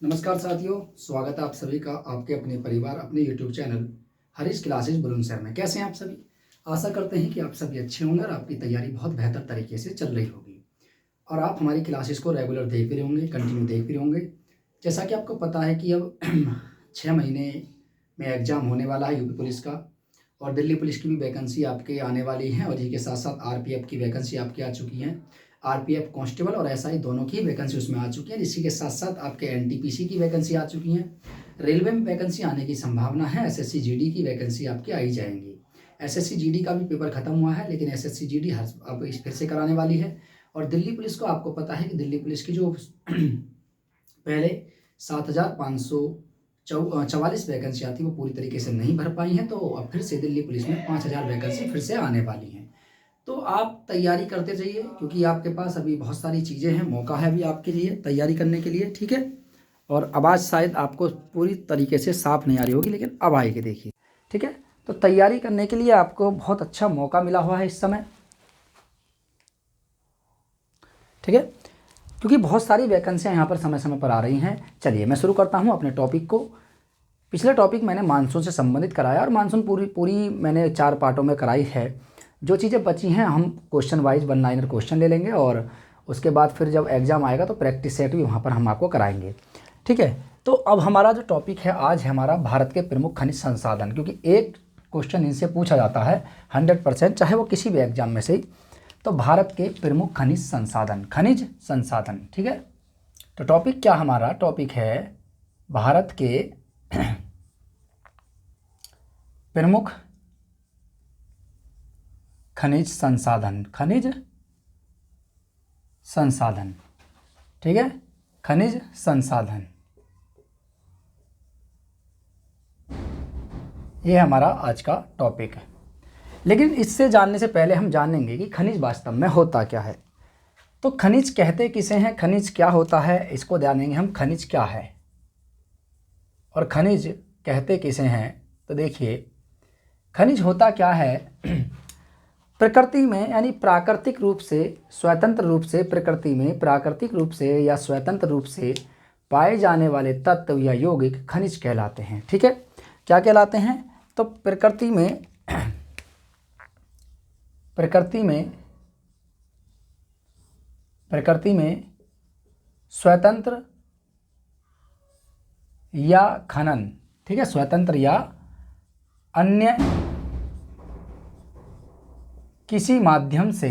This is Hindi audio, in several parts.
नमस्कार साथियों, स्वागत है आप सभी का आपके अपने परिवार अपने YouTube channel Harish classes Bulandshahr में। कैसे हैं आप सभी? आशा करते हैं कि आप सभी अच्छे होंगे और आपकी तैयारी बहुत बेहतर तरीके से चल रही होगी और आप हमारी क्लासेस को रेगुलर देख भी रहे होंगे, कंटिन्यू देख भी रहे होंगे। जैसा कि आपको पता है कि अब 6 महीने में एग्ज़ाम होने वाला है यूपी पुलिस का और दिल्ली पुलिस की भी वैकेंसी आपके आने वाली है और इसी के साथ साथ आरपीएफ की वैकेंसी आपकी आ चुकी है। आरपीएफ कांस्टेबल और एसआई दोनों की वैकेंसी उसमें आ चुकी है। इसी के साथ साथ आपके एनटीपीसी की वैकेंसी आ चुकी है। रेलवे में वैकेंसी आने की संभावना है। एसएससी जीडी की वैकेंसी आपकी आई जाएंगी। एसएससी जीडी का भी पेपर खत्म हुआ है, लेकिन एसएससी जीडी अब इस फिर से कराने वाली है। और दिल्ली पुलिस को आपको पता है कि दिल्ली पुलिस की जो पहले 7,544 वैकेंसियाँ थी वो पूरी तरीके से नहीं भर पाई हैं, तो अब फिर से दिल्ली पुलिस में 5,000 वैकेंसी फिर से आने वाली हैं। तो आप तैयारी करते जाइए क्योंकि आपके पास अभी बहुत सारी चीज़ें हैं, मौका है अभी आपके लिए तैयारी करने के लिए, ठीक है। और आवाज़ शायद आपको पूरी तरीके से साफ नहीं आ रही होगी, लेकिन अब आएगी, देखिए, ठीक है। तो तैयारी करने के लिए आपको बहुत अच्छा मौका मिला हुआ है इस समय, ठीक है, क्योंकि बहुत सारी वैकेंसियाँ यहाँ पर समय समय पर आ रही हैं। चलिए मैं शुरू करता हूँ अपने टॉपिक को। पिछले टॉपिक मैंने मानसून से संबंधित कराया और मानसून पूरी मैंने 4 पार्टों में कराई है। जो चीज़ें बची हैं हम क्वेश्चन वाइज 1 लाइनर क्वेश्चन ले लेंगे और उसके बाद फिर जब एग्ज़ाम आएगा तो प्रैक्टिस सेट भी वहाँ पर हम आपको कराएंगे, ठीक है। तो अब हमारा जो टॉपिक है आज है हमारा भारत के प्रमुख खनिज संसाधन, क्योंकि एक क्वेश्चन इनसे पूछा जाता है 100%, चाहे वो किसी भी एग्जाम में से ही। तो भारत के प्रमुख खनिज संसाधन, ठीक है। तो टॉपिक क्या हमारा टॉपिक है, भारत के प्रमुख खनिज संसाधन, ठीक है, खनिज संसाधन, ये हमारा आज का टॉपिक है। लेकिन इससे जानने से पहले हम जानेंगे कि खनिज वास्तव में होता क्या है। तो खनिज कहते किसे हैं, खनिज क्या होता है, इसको जानेंगे हम, खनिज क्या है और खनिज कहते किसे हैं। तो देखिए, खनिज होता क्या है, प्रकृति में यानी प्राकृतिक रूप से स्वतंत्र रूप से, प्रकृति में प्राकृतिक रूप से या स्वतंत्र रूप से पाए जाने वाले तत्व या यौगिक खनिज कहलाते हैं, ठीक है। क्या कहलाते हैं? तो प्रकृति में स्वतंत्र या खनन, ठीक है, स्वतंत्र या अन्य किसी माध्यम से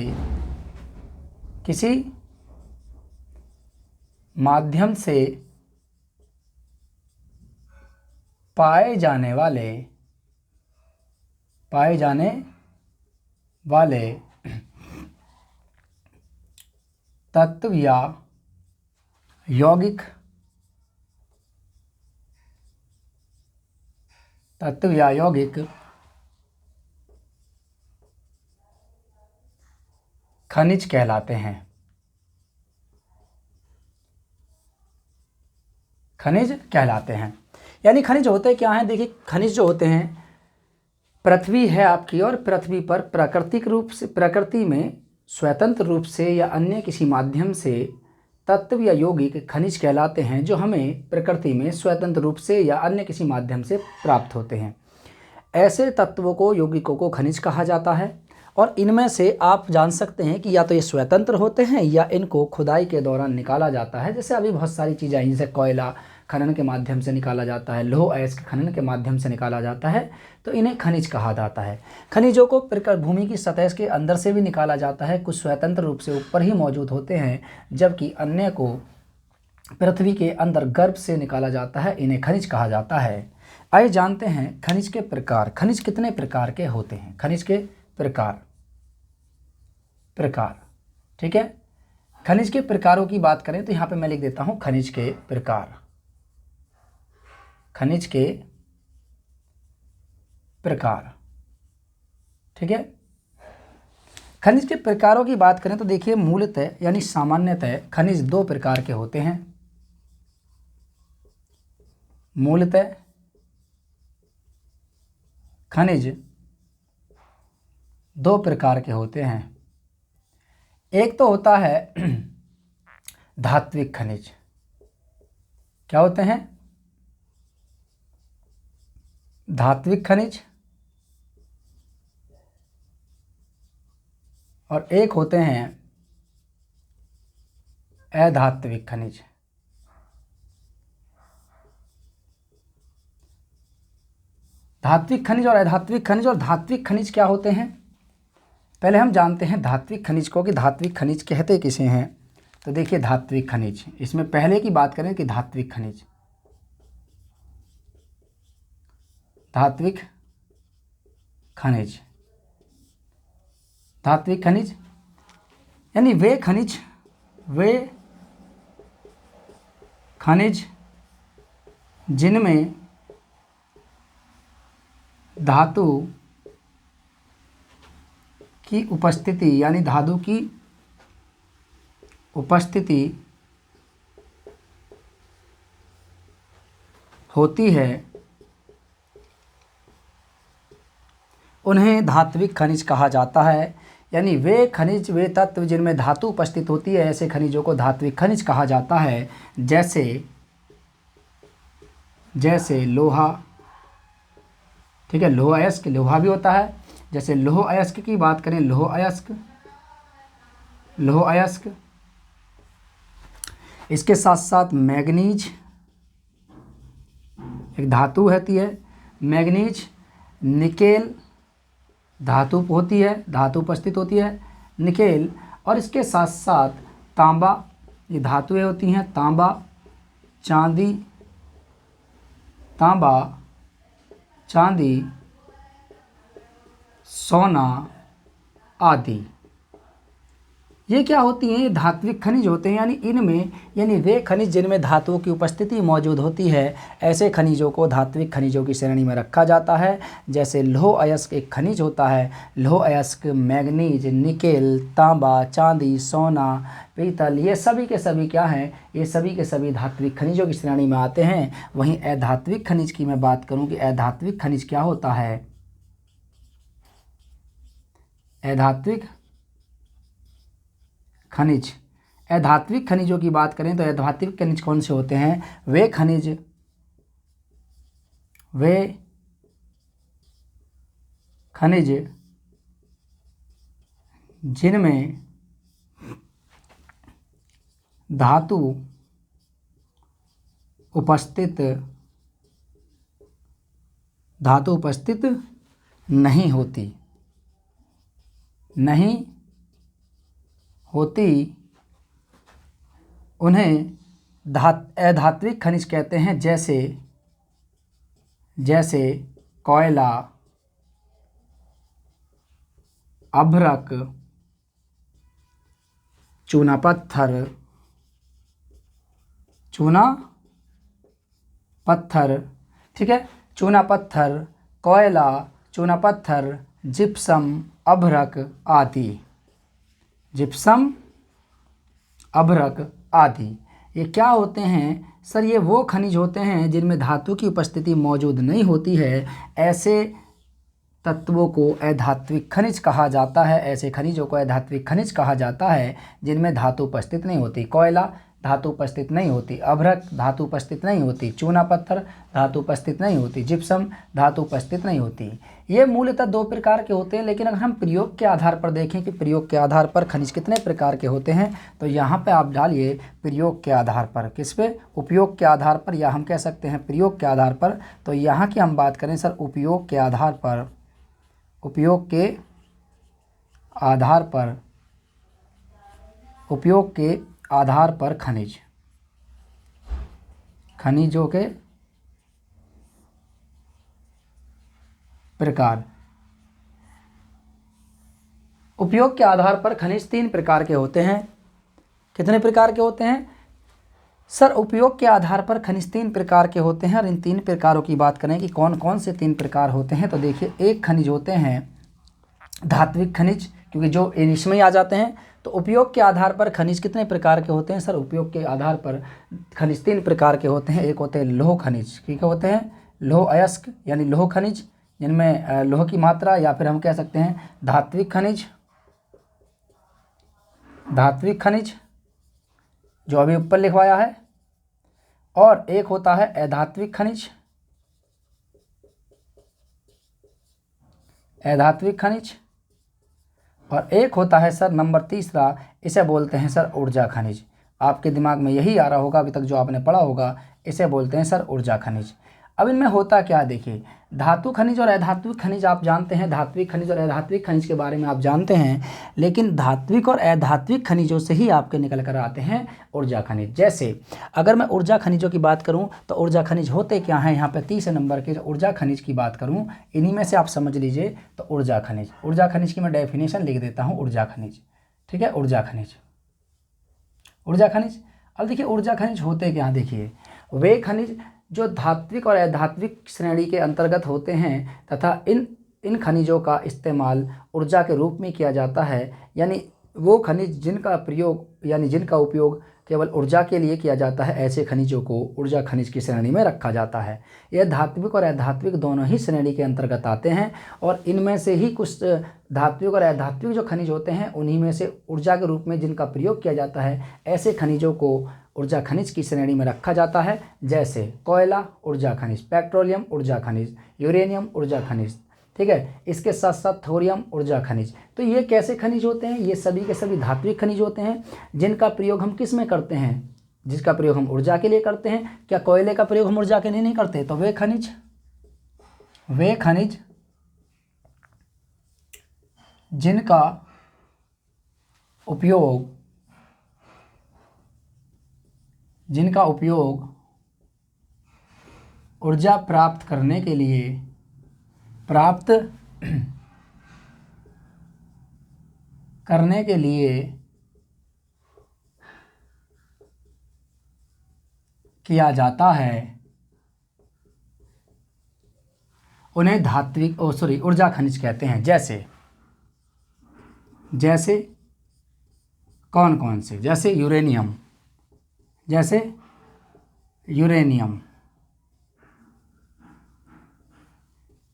पाए जाने वाले तत्व या यौगिक खनिज कहलाते हैं। यानी खनिज होते क्या हैं? देखिए, खनिज जो होते हैं, पृथ्वी है आपकी और पृथ्वी पर प्रकृति में स्वतंत्र रूप से या अन्य किसी माध्यम से तत्व या यौगिक खनिज कहलाते हैं, जो हमें प्रकृति में स्वतंत्र रूप से या अन्य किसी माध्यम से प्राप्त होते हैं। ऐसे तत्वों को, यौगिकों को खनिज कहा जाता है और इनमें से आप जान सकते हैं कि या तो ये स्वतंत्र होते हैं या इनको खुदाई के दौरान निकाला जाता है। जैसे अभी बहुत सारी चीज़ें हैं, जैसे कोयला खनन के माध्यम से निकाला जाता है, लौह अयस्क खनन के माध्यम से निकाला जाता है, तो इन्हें खनिज कहा जाता है। खनिजों को भूमि की सतह के अंदर से भी निकाला जाता है, कुछ स्वतंत्र रूप से ऊपर ही मौजूद होते हैं, जबकि अन्य को पृथ्वी के अंदर गर्भ से निकाला जाता है, इन्हें खनिज कहा जाता है। आइए जानते हैं खनिज के प्रकार। खनिज कितने प्रकार के होते हैं? खनिज के प्रकार, ठीक है। खनिज के प्रकारों की बात करें तो यहाँ पे मैं लिख देता हूँ खनिज के प्रकार, ठीक है। खनिज के प्रकारों की बात करें तो देखिए, मूलतः यानी सामान्यतः खनिज 2 प्रकार के होते हैं। मूलतः खनिज 2 प्रकार के होते हैं। एक तो होता है धात्विक खनिज, क्या होते हैं? धात्विक खनिज, और एक होते हैं अधात्विक खनिज। धात्विक खनिज और अधात्विक खनिज। और धात्विक खनिज क्या होते हैं? पहले हम जानते हैं धात्विक खनिज को कि धात्विक खनिज कहते किसे हैं। तो देखिए धात्विक खनिज, इसमें पहले की बात करें कि धात्विक खनिज, धात्विक खनिज, धात्विक खनिज यानी वे खनिज जिनमें धातु की उपस्थिति, यानी धातु की उपस्थिति होती है, उन्हें धात्विक खनिज कहा जाता है। यानी वे खनिज, वे तत्व जिनमें धातु उपस्थित होती है, ऐसे खनिजों को धात्विक खनिज कहा जाता है। जैसे लोहा, ठीक है, लोह अयस्क, लोहा भी होता है। जैसे लोह अयस्क की बात करें, लोह अयस्क, इसके साथ साथ मैग्नीज, एक धातु होती है मैग्नीज, निकेल धातु होती है, धातु उपस्थित होती है निकेल, और इसके साथ साथ तांबा, ये धातुएं होती हैं, तांबा, चांदी, सोना आदि, ये क्या होती हैं? ये धात्विक खनिज होते हैं। यानी इनमें, यानी वे खनिज जिनमें धातुओं की उपस्थिति मौजूद होती है, ऐसे खनिजों को धात्विक खनिजों की श्रेणी में रखा जाता है। जैसे लोह अयस्क एक खनिज होता है, लोह अयस्क, मैग्नीज, निकेल, तांबा, चांदी, सोना, पीतल, ये सभी के सभी क्या हैं? ये सभी के सभी धात्विक खनिजों की श्रेणी में आते हैं। वहीं अधात्विक खनिज की मैं बात करूँ कि अधात्विक खनिज क्या होता है? अधात्विक खनिज, अधात्विक खनिजों की बात करें तो अधात्विक खनिज कौन से होते हैं? वे खनिज जिनमें धातु उपस्थित नहीं होती, उन्हें अधात्विक खनिज कहते हैं। जैसे कोयला, अभ्रक, चूना पत्थर, ठीक है, चूना पत्थर, कोयला, चूना पत्थर, जिप्सम, अभ्रक आदि, जिप्सम, अभ्रक आदि, ये क्या होते हैं? सर ये वो खनिज होते हैं जिनमें धातु की उपस्थिति मौजूद नहीं होती है। ऐसे तत्वों को अधात्विक खनिज कहा जाता है। ऐसे खनिजों को अधात्विक खनिज कहा जाता है जिनमें धातु उपस्थित नहीं होती। कोयला धातु उपस्थित नहीं होती, अभ्रक धातु उपस्थित नहीं होती, चूना पत्थर धातु उपस्थित नहीं होती, जिप्सम धातु उपस्थित नहीं होती। ये मूलतः दो प्रकार के होते हैं। लेकिन अगर हम प्रयोग के आधार पर देखें कि प्रयोग के आधार पर खनिज कितने प्रकार के होते हैं, तो यहाँ पे आप डालिए प्रयोग के आधार पर, किस पे? उपयोग के आधार पर, या हम कह सकते हैं प्रयोग के आधार पर। तो यहाँ की हम बात करें सर उपयोग के आधार पर, उपयोग के आधार पर खनिजों के प्रकार। उपयोग के आधार पर खनिज 3 प्रकार के होते हैं। कितने प्रकार के होते हैं सर? उपयोग के आधार पर खनिज 3 प्रकार के होते हैं। और इन 3 प्रकारों की बात करें कि कौन कौन से 3 प्रकार होते हैं, तो देखिए एक खनिज होते हैं धात्विक खनिज, क्योंकि जो इसमें ही आ जाते हैं। तो उपयोग के आधार पर खनिज कितने प्रकार के होते हैं सर? उपयोग के आधार पर खनिज 3 प्रकार के होते हैं। एक होते हैं लोह खनिज, ठीक है, होते हैं लोह अयस्क यानी लोह खनिज जिनमें लोह की मात्रा, या फिर हम कह सकते हैं धात्विक खनिज जो अभी ऊपर लिखवाया है, और एक होता है अधात्विक खनिज, अधात्विक खनिज, और एक होता है सर नंबर तीसरा, इसे बोलते हैं सर ऊर्जा खनिज। आपके दिमाग में यही आ रहा होगा अभी तक जो आपने पढ़ा होगा, इसे बोलते हैं सर ऊर्जा खनिज। अब इनमें होता क्या देखिए, धातु खनिज और अधात्विक खनिज आप जानते हैं, धात्विक खनिज और अधात्विक खनिज के बारे में आप जानते हैं, लेकिन धात्विक और अधात्विक खनिजों से ही आपके निकल कर आते हैं ऊर्जा खनिज। जैसे अगर मैं ऊर्जा खनिजों की बात करूं तो ऊर्जा खनिज होते क्या हैं, यहाँ पे 30 नंबर के ऊर्जा खनिज की बात करूं, इन्हीं में से आप समझ लीजिए। तो ऊर्जा खनिज, ऊर्जा खनिज की मैं डेफिनेशन लिख देता हूँ, ऊर्जा खनिज, ठीक है, ऊर्जा खनिज, ऊर्जा खनिज। अब देखिए ऊर्जा खनिज होते क्या, देखिए वे खनिज जो धात्विक और अधात्विक श्रेणी के अंतर्गत होते हैं तथा इन खनिजों का इस्तेमाल ऊर्जा के रूप में किया जाता है, यानी वो खनिज जिनका प्रयोग यानी जिनका उपयोग केवल ऊर्जा के लिए किया जाता है, ऐसे खनिजों को ऊर्जा खनिज की श्रेणी में रखा जाता है। यह धात्विक और अधात्विक दोनों ही श्रेणी के अंतर्गत आते हैं, और इनमें से ही कुछ धात्विक और अधात्विक जो खनिज होते हैं उन्हीं में से ऊर्जा के रूप में जिनका प्रयोग किया जाता है, ऐसे खनिजों को ऊर्जा खनिज की श्रेणी में रखा जाता है। जैसे कोयला ऊर्जा खनिज, पेट्रोलियम ऊर्जा खनिज, यूरेनियम ऊर्जा खनिज, ठीक है, इसके साथ साथ थोरियम ऊर्जा खनिज। तो ये कैसे खनिज होते हैं, ये सभी के सभी धात्विक खनिज होते हैं, जिनका प्रयोग हम किस में करते हैं, जिसका प्रयोग हम ऊर्जा के लिए करते हैं। क्या कोयले का प्रयोग हम ऊर्जा के लिए नहीं करते? तो वे खनिज जिनका उपयोग ऊर्जा प्राप्त करने के लिए किया जाता है, उन्हें ऊर्जा खनिज कहते हैं। जैसे कौन कौन से? जैसे यूरेनियम,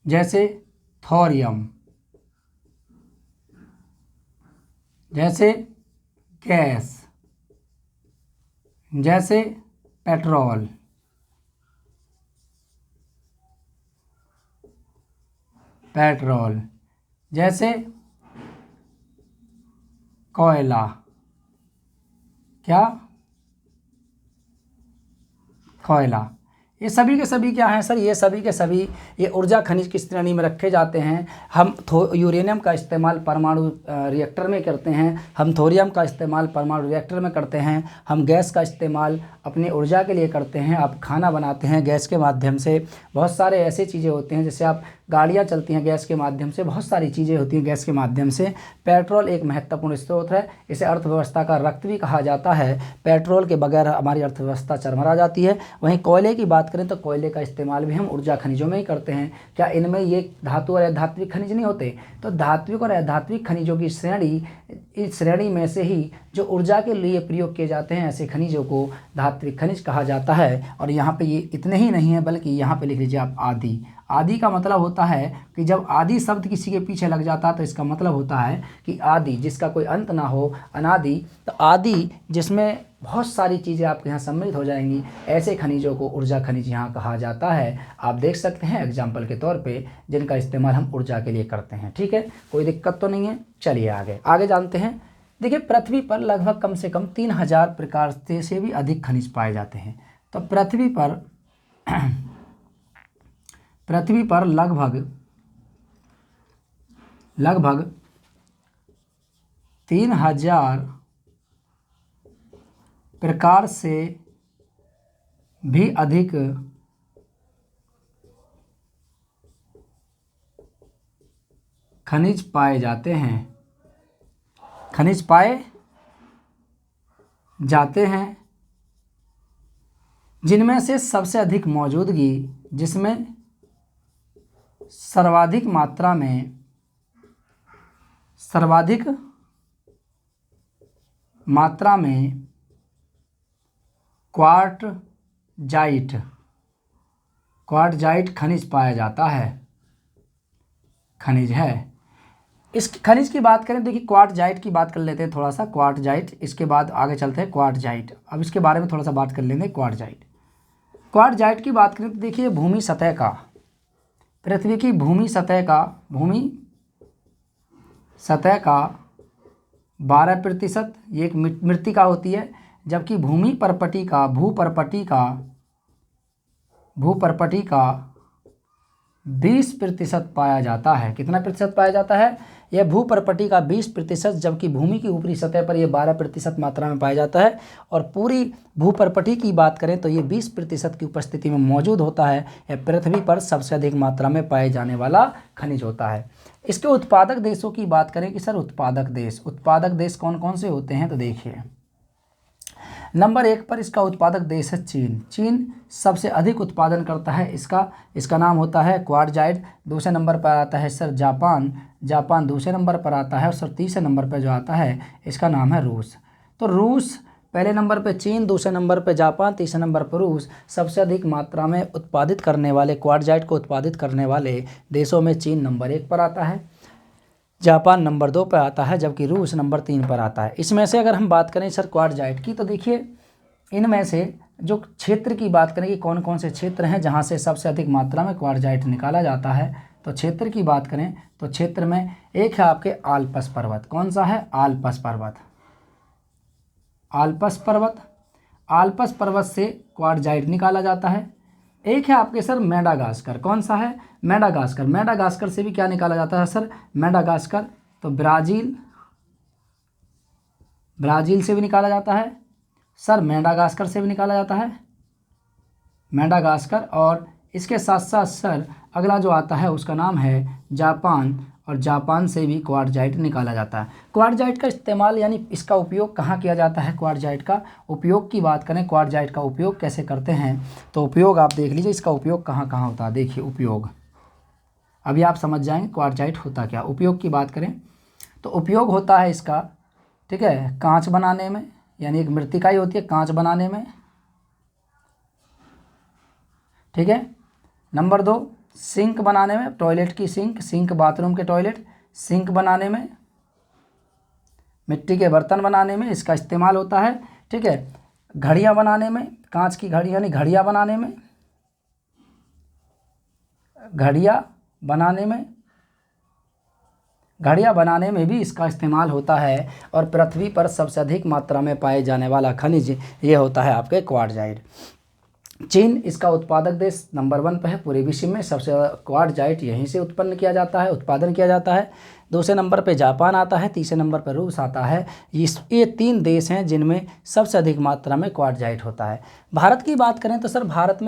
जैसे थोरियम, जैसे गैस, जैसे पेट्रोल, जैसे कोयला, कोयला। ये सभी के सभी क्या हैं सर? ये सभी के सभी ये ऊर्जा खनिज की श्रेणी में रखे जाते हैं। हम यूरेनियम का इस्तेमाल परमाणु रिएक्टर में करते हैं, हम थोरियम का इस्तेमाल परमाणु रिएक्टर में करते हैं, हम गैस का इस्तेमाल अपनी ऊर्जा के लिए करते हैं। आप खाना बनाते हैं गैस के माध्यम से, बहुत सारे ऐसे चीज़ें होते हैं, जैसे आप गाड़ियाँ चलती हैं गैस के माध्यम से, बहुत सारी चीज़ें होती हैं गैस के माध्यम से। पेट्रोल एक महत्वपूर्ण स्रोत है, इसे अर्थव्यवस्था का रक्त भी कहा जाता है। पेट्रोल के बगैर हमारी अर्थव्यवस्था चरमरा जाती है। वहीं कोयले की बात करें तो कोयले का इस्तेमाल भी हम ऊर्जा खनिजों में ही करते हैं। क्या इनमें ये धातु और अधात्विक खनिज नहीं होते? तो धात्विक और अधात्विक खनिजों की इस श्रेणी में से ही जो ऊर्जा के लिए प्रयोग किए जाते हैं, ऐसे खनिजों को धात्विक खनिज कहा जाता है। और यहाँ पे ये इतने ही नहीं है, बल्कि यहाँ पे लिख लीजिए आप आदि। आदि का मतलब होता है कि जब आदि शब्द किसी के पीछे लग जाता है तो इसका मतलब होता है कि आदि, जिसका कोई अंत ना हो, अनादि। तो आदि जिसमें बहुत सारी चीज़ें आपके यहाँ सम्मिलित हो जाएंगी, ऐसे खनिजों को ऊर्जा खनिज यहाँ कहा जाता है। आप देख सकते हैं एग्जाम्पल के तौर पे जिनका इस्तेमाल हम ऊर्जा के लिए करते हैं। ठीक है, कोई दिक्कत तो नहीं है। चलिए आगे जानते हैं। देखिए पृथ्वी पर लगभग कम से कम 3000 प्रकार से भी अधिक खनिज पाए जाते हैं। तो पृथ्वी पर लगभग 3000 प्रकार से भी अधिक खनिज पाए जाते हैं, जिनमें से सबसे अधिक मौजूदगी, जिसमें सर्वाधिक मात्रा में क्वार्टजाइट खनिज पाया जाता है, खनिज है। इस खनिज की बात करें, देखिए क्वार्टजाइट की बात कर लेते हैं थोड़ा सा। क्वार्टजाइट, इसके बाद आगे चलते हैं क्वार्टजाइट। अब इसके बारे में थोड़ा सा बात कर लेंगे। क्वार्टजाइट क्वार्टजाइट की बात करें तो देखिए भूमि सतह का, पृथ्वी की भूमि सतह का 12% ये एक मृत्तिका होती है, जबकि भूपर्पटी का 20% पाया जाता है। कितना प्रतिशत पाया जाता है? यह भूपर्पटी का 20%, जबकि भूमि की ऊपरी सतह पर यह 12% मात्रा में पाया जाता है। और पूरी भूपर्पटी की बात करें तो ये 20% की उपस्थिति में मौजूद होता है। यह पृथ्वी पर सबसे अधिक मात्रा में पाए जाने वाला खनिज होता है। इसके उत्पादक देशों की बात करें कि सर उत्पादक देश कौन कौन से होते हैं, तो देखिए नंबर 1 पर इसका उत्पादक देश है चीन सबसे अधिक उत्पादन करता है इसका नाम होता है क्वार्टजाइट। दूसरे नंबर पर आता है सर जापान दूसरे नंबर पर आता है। और सर तीसरे नंबर पर जो आता है इसका नाम है रूस। तो रूस पहले नंबर पे, चीन दूसरे नंबर पे, जापान तीसरे नंबर पर रूस। सबसे अधिक मात्रा में उत्पादित करने वाले क्वार्टजाइट को उत्पादित करने वाले देशों में चीन नंबर 1 पर आता है, जापान नंबर 2 पर आता है, जबकि रूस नंबर 3 पर आता है। इसमें से अगर हम बात करें सर क्वार्टजाइट की, तो देखिए इनमें से जो क्षेत्र की बात करें कि कौन कौन से क्षेत्र हैं जहां से सबसे अधिक मात्रा में क्वार्टजाइट निकाला जाता है, तो क्षेत्र की बात करें तो क्षेत्र में एक है आपके आल्प्स पर्वत। कौन सा है? आल्प्स पर्वत से क्वार्टजाइट निकाला जाता है। एक है आपके सर मेडागास्कर। कौन सा है? मेडागास्कर से भी क्या निकाला जाता है सर? मेडागास्कर। तो ब्राज़ील से भी निकाला जाता है सर, मेडागास्कर से भी निकाला जाता है मेडागास्कर। और इसके साथ साथ सर अगला जो आता है उसका नाम है जापान, और जापान से भी क्वार्टजाइट निकाला जाता है। क्वार्टजाइट का इस्तेमाल यानी इसका उपयोग कहाँ किया जाता है? क्वार्टजाइट का उपयोग की बात करें, क्वार्टजाइट का उपयोग कैसे करते हैं, तो उपयोग आप देख लीजिए इसका उपयोग कहाँ कहाँ होता है। देखिए उपयोग अभी आप समझ जाएंगे क्वार्टजाइट होता क्या। उपयोग की बात करें तो उपयोग होता है इसका, ठीक है, कांच बनाने में, यानी एक मृत्तिका ही होती है कांच बनाने में, ठीक है। नंबर 2 सिंक बनाने में, टॉयलेट की सिंक बाथरूम के टॉयलेट, सिंक बनाने में, मिट्टी के बर्तन बनाने में इसका इस्तेमाल होता है, ठीक है। घड़ियाँ बनाने में, कांच की घड़ी यानी घड़ियाँ बनाने में भी इसका इस्तेमाल होता है। और पृथ्वी पर सबसे अधिक मात्रा में पाए जाने वाला खनिज ये होता है आपके क्वार्टजाइट। चीन इसका उत्पादक देश नंबर 1 पर है पूरे विश्व में। सबसे ज़्यादा क्वार्टजाइट यहीं से उत्पन्न किया जाता है, उत्पादन किया जाता है। दूसरे नंबर पे जापान आता है, तीसरे नंबर पर रूस आता है। ये 3 देश हैं जिनमें सबसे अधिक मात्रा में क्वार्टजाइट होता है। भारत की बात करें तो सर भारत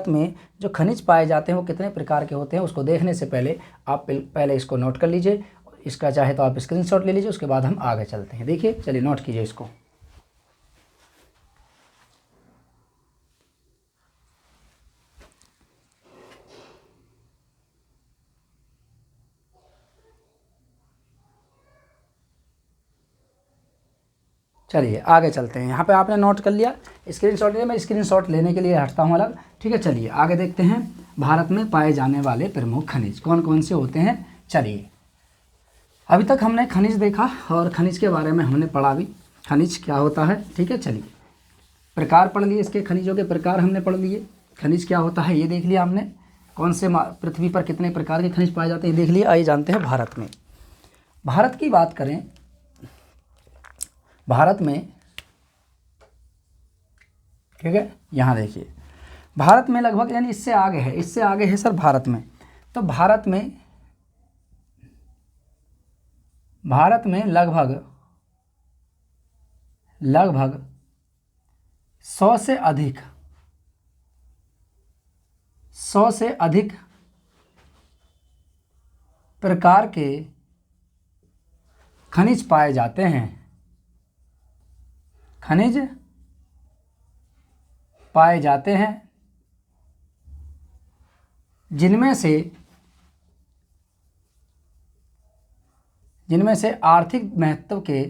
में जो खनिज पाए जाते हैं वो कितने प्रकार के होते हैं, उसको देखने से पहले आप पहले इसको नोट कर लीजिए। इसका चाहे तो आप स्क्रीनशॉट ले लीजिए, उसके बाद हम आगे चलते हैं। देखिए चलिए नोट कीजिए इसको। चलिए आगे चलते हैं। यहाँ पे आपने नोट कर लिया, स्क्रीनशॉट लिया, मैं स्क्रीनशॉट लेने के लिए हटता हूँ अलग, ठीक है। चलिए आगे देखते हैं भारत में पाए जाने वाले प्रमुख खनिज कौन कौन से होते हैं। चलिए अभी तक हमने खनिज देखा और खनिज के बारे में हमने पढ़ा भी, खनिज क्या होता है, ठीक है। चलिए प्रकार पढ़ लिए, इसके खनिजों के प्रकार हमने पढ़ लिए। खनिज क्या होता है ये देख लिया हमने, कौन से पृथ्वी पर कितने प्रकार के खनिज पाए जाते हैं देख लिए। आइए जानते हैं भारत में। भारत की बात करें, भारत में, ठीक है, यहाँ देखिए भारत में लगभग यानी इससे आगे है सर भारत में। तो भारत में लगभग 100 से अधिक प्रकार के खनिज पाए जाते हैं। खनिज पाए जाते हैं जिनमें से आर्थिक महत्व के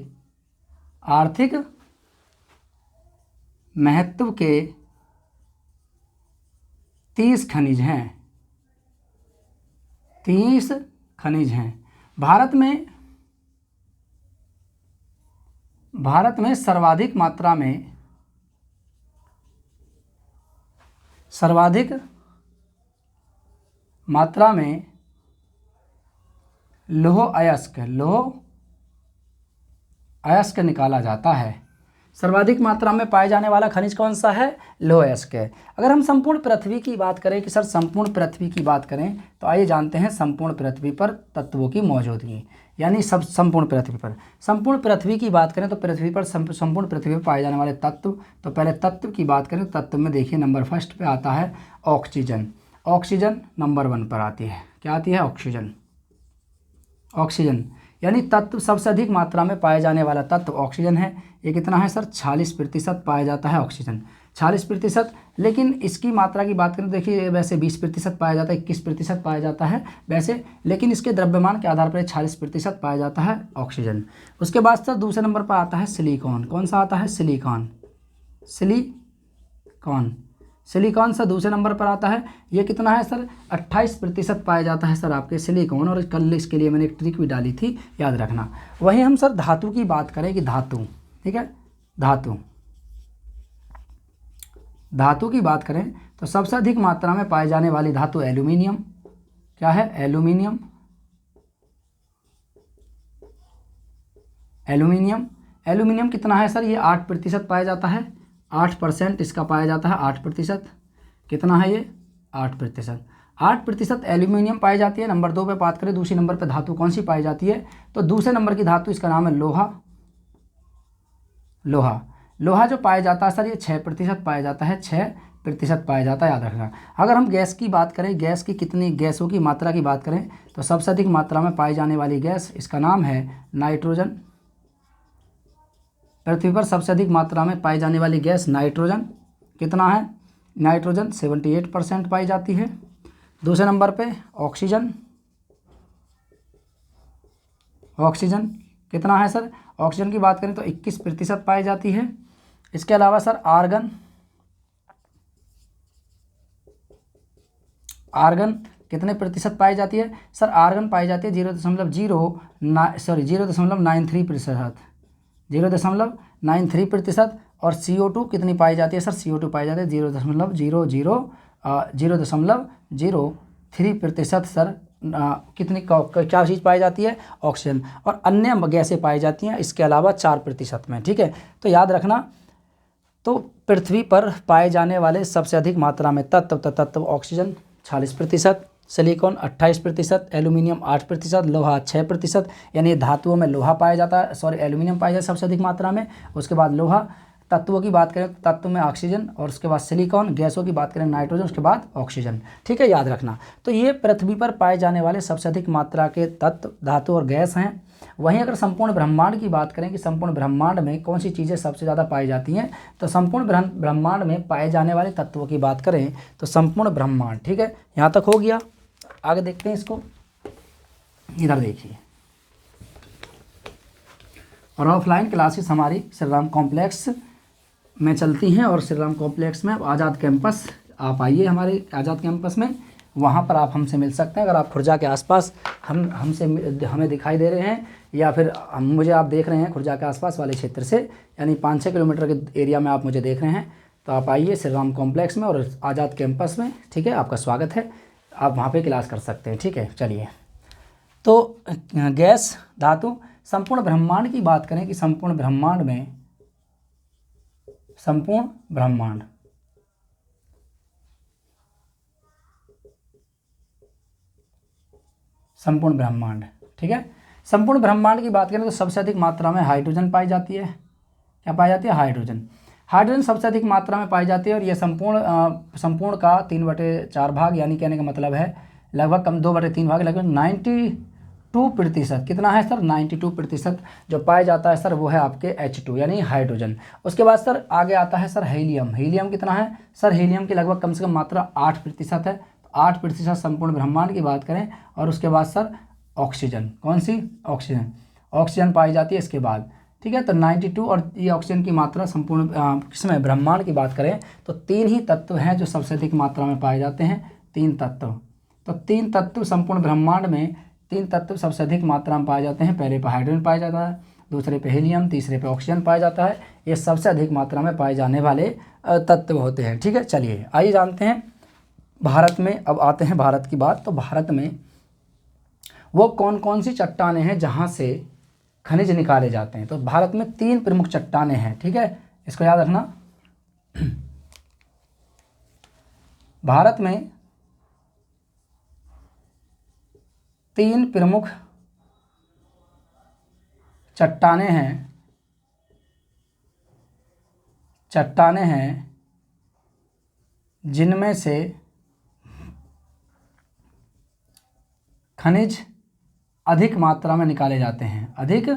30 खनिज हैं। 30 खनिज हैं। भारत में सर्वाधिक मात्रा में सर्वाधिक मात्रा में लौह अयस्क निकाला जाता है। सर्वाधिक मात्रा में पाए जाने वाला खनिज कौन सा है? लौह अयस्क है। अगर हम संपूर्ण पृथ्वी की बात करें कि सर संपूर्ण पृथ्वी की बात करें तो आइए जानते हैं संपूर्ण पृथ्वी पर तत्वों की मौजूदगी, यानी सब संपूर्ण पृथ्वी की बात करें तो पृथ्वी पर संपूर्ण पृथ्वी पर पाए जाने वाले तत्व। तो पहले तत्व की बात करें, तत्व में देखिए नंबर फर्स्ट पे आता है ऑक्सीजन। ऑक्सीजन नंबर 1 पर आती है। क्या आती है? ऑक्सीजन यानी तत्व सबसे अधिक मात्रा में पाए जाने वाला तत्व ऑक्सीजन है। ये कितना है सर? 46% पाया जाता है ऑक्सीजन, 46%। लेकिन इसकी मात्रा की बात करें तो देखिए वैसे 20% पाया जाता है, 21% पाया जाता है वैसे, लेकिन इसके द्रव्यमान के आधार पर 46% पाया जाता है ऑक्सीजन। उसके बाद सर दूसरे नंबर पर आता है सिलिकॉन। कौन सा आता है? सिलिकॉन सर दूसरे नंबर पर आता है। ये कितना है सर? 28% पाया जाता है सर आपके सिलिकॉन। और कल इसके लिए मैंने एक ट्रिक भी डाली थी, याद रखना। वहीं हम सर धातु की बात करें कि धातु, ठीक है, धातु की बात करें तो सबसे अधिक मात्रा में पाए जाने वाली धातु एल्यूमिनियम। क्या है? एल्यूमिनियम कितना है सर? ये 8% पाया जाता है, 8% इसका पाया जाता है, 8%। कितना है ये? 8% एल्यूमिनियम पाई जाती है। नंबर 2 पे बात करें, दूसरे नंबर पे धातु कौन सी पाई जाती है? तो दूसरे नंबर की धातु इसका नाम है लोहा जो पाया जाता है सर ये 6% पाया जाता है, 6% पाया जाता है, याद रखना। अगर हम गैस की बात करें, गैस की कितनी गैसों की मात्रा की बात करें तो सबसे अधिक मात्रा में पाई जाने वाली गैस, इसका नाम है नाइट्रोजन। पृथ्वी पर सबसे अधिक मात्रा में पाई जाने वाली गैस नाइट्रोजन। कितना है? नाइट्रोजन 78% पाई जाती है। दूसरे नंबर पे ऑक्सीजन कितना है सर? ऑक्सीजन की बात करें तो 21% पाई जाती है। इसके अलावा सर आर्गन कितने प्रतिशत पाई जाती है? सर आर्गन पाई जाती है 0.93%। और CO2 कितनी पाई जाती है सर? CO2 पाई जाती है 0.003% सर। कितनी क्या चीज़ पाई जाती है? ऑक्सीजन। और अन्य गैसें पाई जाती हैं इसके अलावा 4% में, ठीक है। तो याद रखना, तो पृथ्वी पर पाए जाने वाले सबसे अधिक मात्रा में तत्व ऑक्सीजन 46%, सिलिकॉन 28%, एल्यूमिनियम 8%, लोहा 6%। यानी धातुओं में लोहा पाया जाता है, एल्यूमिनियम पाया जाता है सबसे अधिक मात्रा में। उसके बाद लोहा। तत्वों की बात करें तो तत्व में ऑक्सीजन, और उसके बाद सिलिकॉन। गैसों की बात करें नाइट्रोजन, उसके बाद ऑक्सीजन, ठीक है, याद रखना। तो ये पृथ्वी पर पाए जाने वाले सबसे अधिक मात्रा के तत्व, धातु और गैस हैं। वहीं अगर संपूर्ण ब्रह्मांड की बात करें कि संपूर्ण ब्रह्मांड में कौन सी चीज़ें सबसे ज़्यादा पाई जाती हैं, तो संपूर्ण ब्रह्मांड में पाए जाने वाले तत्वों की बात करें तो संपूर्ण ब्रह्मांड, ठीक है, यहाँ तक हो गया। आगे देखते हैं इसको, इधर देखिए। और ऑफलाइन क्लासेस हमारी श्री राम कॉम्प्लेक्स में चलती हैं, और श्री राम कॉम्प्लेक्स में आज़ाद कैंपस, आप आइए हमारे आज़ाद कैंपस में, वहाँ पर आप हमसे मिल सकते हैं। अगर आप खुर्जा के आसपास हमें दिखाई दे रहे हैं, या फिर मुझे आप देख रहे हैं खुर्जा के आसपास वाले क्षेत्र से, यानी 5-6 किलोमीटर के एरिया में आप मुझे देख रहे हैं, तो आप आइए श्री राम कॉम्प्लेक्स में और आज़ाद कैंपस में, ठीक है, आपका स्वागत है। आप वहाँ पे क्लास कर सकते हैं, ठीक है। चलिए, तो गैस, धातु, संपूर्ण ब्रह्मांड की बात करें कि संपूर्ण ब्रह्मांड में ठीक है, संपूर्ण ब्रह्मांड की बात करें तो सबसे अधिक मात्रा में हाइड्रोजन पाई जाती है। क्या पाई जाती है? हाइड्रोजन सबसे अधिक मात्रा में पाई जाती है। और यह संपूर्ण का 3/4 भाग, यानी कहने का मतलब है लगभग 2/3 भाग, लगभग 92%। कितना है सर? 92% जो पाया जाता है सर वो है आपके H2 यानी हाइड्रोजन। उसके बाद सर आगे आता है सर हीलियम कितना है सर? हीलियम की लगभग कम से कम मात्रा 8% है। 8% संपूर्ण ब्रह्मांड की बात करें। और उसके बाद सर ऑक्सीजन, कौन सी? ऑक्सीजन पाई जाती है इसके बाद, ठीक है। तो 92, और ये ऑक्सीजन की मात्रा संपूर्ण किसमें? ब्रह्मांड की बात करें तो 3 ही तत्व हैं जो सबसे अधिक मात्रा में पाए जाते हैं, 3 तत्व। तो 3 तत्व संपूर्ण ब्रह्मांड में, 3 तत्व सबसे अधिक मात्रा में पाए जाते हैं। पहले पर हाइड्रोजन पाया जाता है, दूसरे पे हीलियम, तीसरे पे ऑक्सीजन पाया जाता है। ये सबसे अधिक मात्रा में पाए जाने वाले तत्व होते हैं। ठीक है, चलिए आइए जानते हैं भारत में। अब आते हैं भारत की बात। तो भारत में वो कौन कौन सी चट्टानें हैं जहाँ से खनिज निकाले जाते हैं। तो भारत में 3 प्रमुख चट्टानें हैं। ठीक है, इसको याद रखना। भारत में 3 प्रमुख चट्टानें हैं जिनमें से खनिज अधिक मात्रा में निकाले जाते हैं, अधिक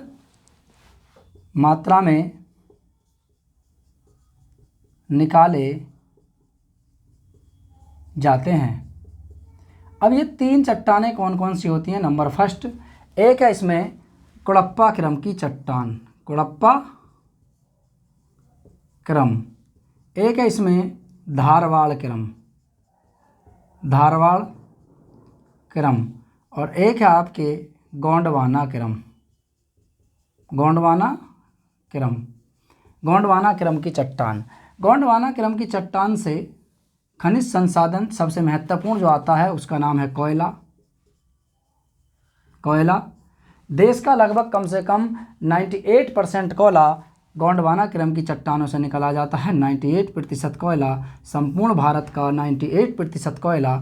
मात्रा में निकाले जाते हैं। अब ये 3 चट्टानें कौन कौन सी होती हैं। नंबर फर्स्ट, एक है इसमें कुड़प्पा क्रम की चट्टान, कुड़प्पा क्रम। एक है इसमें धारवाड़ क्रम, धारवाड़ क्रम। और एक है आपके गोंडवाना क्रम, गोंडवाना क्रम, गोंडवाना क्रम की चट्टान। गोंडवाना क्रम की चट्टान से खनिज संसाधन सबसे महत्वपूर्ण जो आता है उसका नाम है कोयला। कोयला देश का लगभग कम से कम 98% कोयला गोंडवाना क्रम की चट्टानों से निकाला जाता है। 98% कोयला, संपूर्ण भारत का 98% कोयला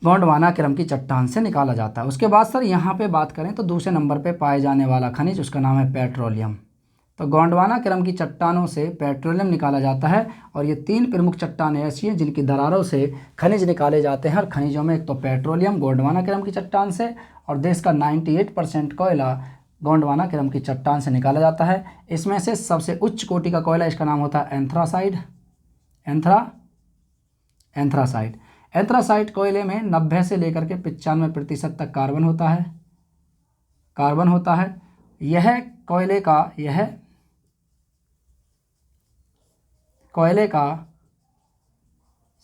गोंडवाना क्रम की चट्टान से निकाला जाता है। उसके बाद सर यहाँ पे बात करें तो दूसरे नंबर पे पाए जाने वाला खनिज उसका नाम है पेट्रोलियम। तो गोंडवाना क्रम की चट्टानों से पेट्रोलियम निकाला जाता है। और ये 3 प्रमुख चट्टानें ऐसी हैं जिनकी दरारों से खनिज निकाले जाते हैं। और खनिजों में एक तो पेट्रोलियम गोंडवाना क्रम की चट्टान से, और देश का 98% कोयला गोंडवाना क्रम की चट्टान से निकाला जाता है। इसमें से सबसे उच्च कोटि का कोयला, इसका नाम होता है एंथ्रासाइड। एंथ्रासाइड एंथ्रासाइड कोयले में 90 से लेकर के 95% तक कार्बन होता है। यह कोयले का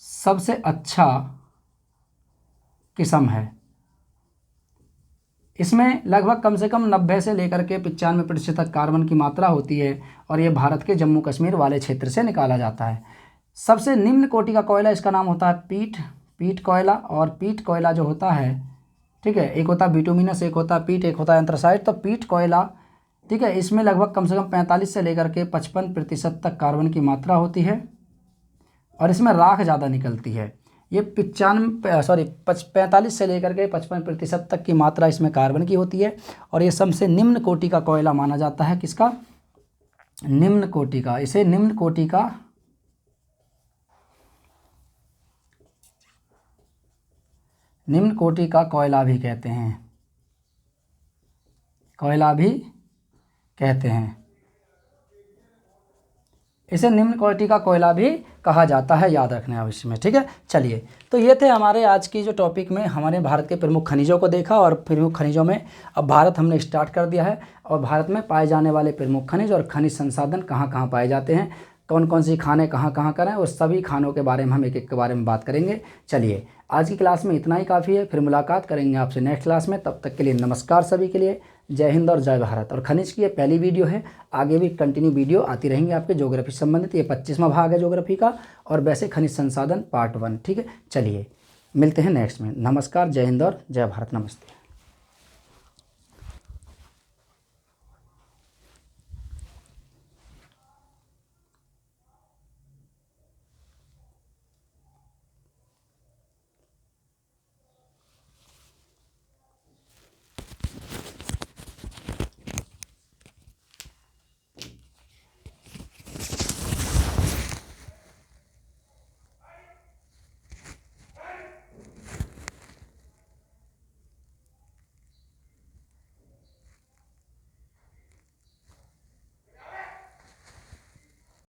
सबसे अच्छा किस्म है। इसमें लगभग कम से कम 90 से लेकर के 95% तक कार्बन की मात्रा होती है। और ये भारत के जम्मू कश्मीर वाले क्षेत्र से निकाला जाता है। सबसे निम्न कोटि का कोयला, इसका नाम होता है पीट कोयला। और पीट कोयला जो होता है, ठीक है, एक होता है बिटुमिनस, एक होता है पीट, एक होता है एंथ्रासाइड। तो पीट कोयला, ठीक है, इसमें लगभग कम से कम 45 से लेकर के 55% तक कार्बन की मात्रा होती है। और इसमें राख ज़्यादा निकलती है। ये 45 से लेकर के 55% तक की मात्रा इसमें कार्बन की होती है। और ये सबसे निम्न कोटि का कोयला माना जाता है। किसका? निम्न कोटि का। इसे निम्न कोटि का कोयला भी कहते हैं। इसे निम्न कोटि का कोयला भी कहा जाता है, याद रखना है इसमें। ठीक है, चलिए, तो ये थे हमारे आज की जो टॉपिक में हमने भारत के प्रमुख खनिजों को देखा। और प्रमुख खनिजों में अब भारत हमने स्टार्ट कर दिया है। और भारत में पाए जाने वाले प्रमुख खनिज और खनिज संसाधन कहाँ कहाँ पाए जाते हैं, कौन कौन सी खानें कहाँ कहाँ करें, उस सभी खानों के बारे में हम एक एक के बारे में बात करेंगे। चलिए, आज की क्लास में इतना ही काफ़ी है। फिर मुलाकात करेंगे आपसे नेक्स्ट क्लास में। तब तक के लिए नमस्कार सभी के लिए। जय हिंद और जय भारत। और खनिज की ये पहली वीडियो है, आगे भी कंटिन्यू वीडियो आती रहेंगी आपके ज्योग्राफी से संबंधित। ये 25वां भाग है ज्योग्राफी का, और वैसे खनिज संसाधन पार्ट 1। ठीक है, चलिए मिलते हैं नेक्स्ट में। नमस्कार, जय हिंद और जय भारत। नमस्ते।